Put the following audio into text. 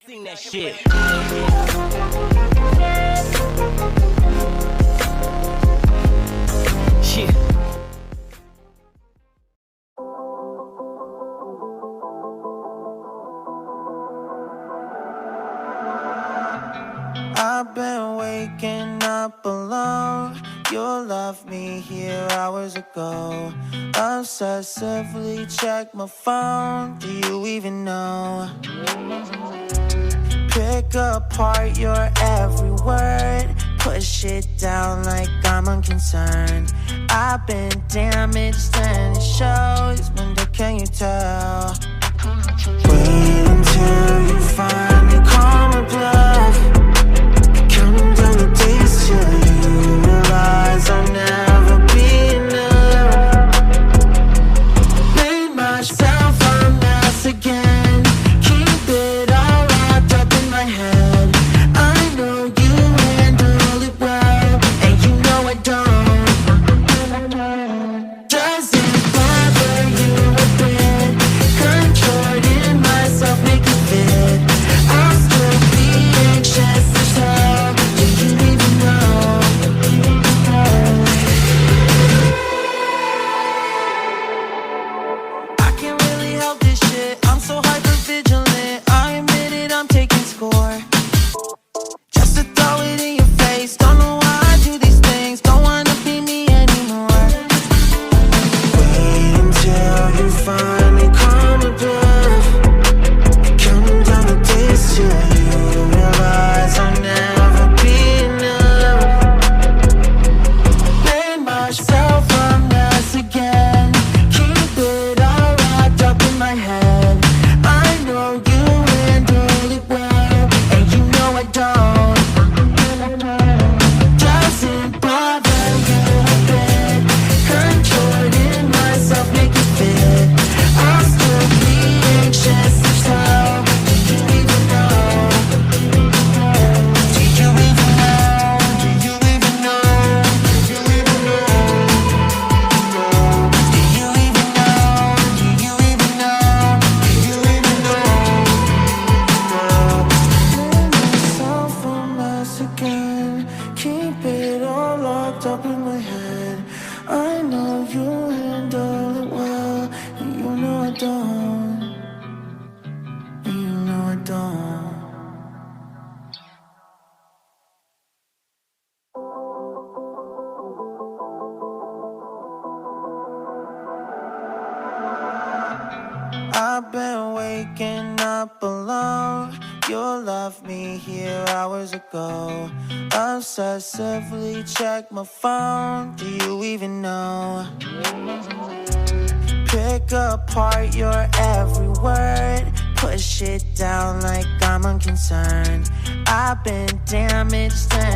Sing that shit. Shit. I've been waking up alone. You left me here hours ago. Obsessively check my phone. Do you even know? Pick apart your every word. Push it down like I'm unconcerned. I've been damaged and it shows. When can you tell? Wait until you finally call my bluff. Counting down the days till you realize I'll never be enough. Made myself a mess again. Keep it all locked up in my head. I know you handle it well, and you know I don't. Doesn't bother you a bit. Controlling myself, make it fit. I'll still be anxious as hell. Do you even know? I can't really help this shit. I'm so hyper vigilant. I admit it, I'm taking score. Just to throw it in your face. Don't know why I do these things. Don't wanna be me anymore. Wait until you finally call me bluff. Counting down the days till you realize I'll never be enough. Made myself a mess again. Keep it all locked up in my head. I know you handle it well, and you know I don't. Doesn't bother you a bit. Controlling myself, make it fit. I'll still be anxious as hell. Do you even know? Do you even know? Do you even know? Do you even know? Do you even know? Do you even know? Do you even know? Made myself a mess again. Keep it all locked up in my head. I know you handle it well, and you know I don't. And you know I don't. I've been waking up alone. You left me here hours ago. Obsessively check my phone. Do you even know? Pick apart your every word. Push it down like I'm unconcerned. I've been damaged and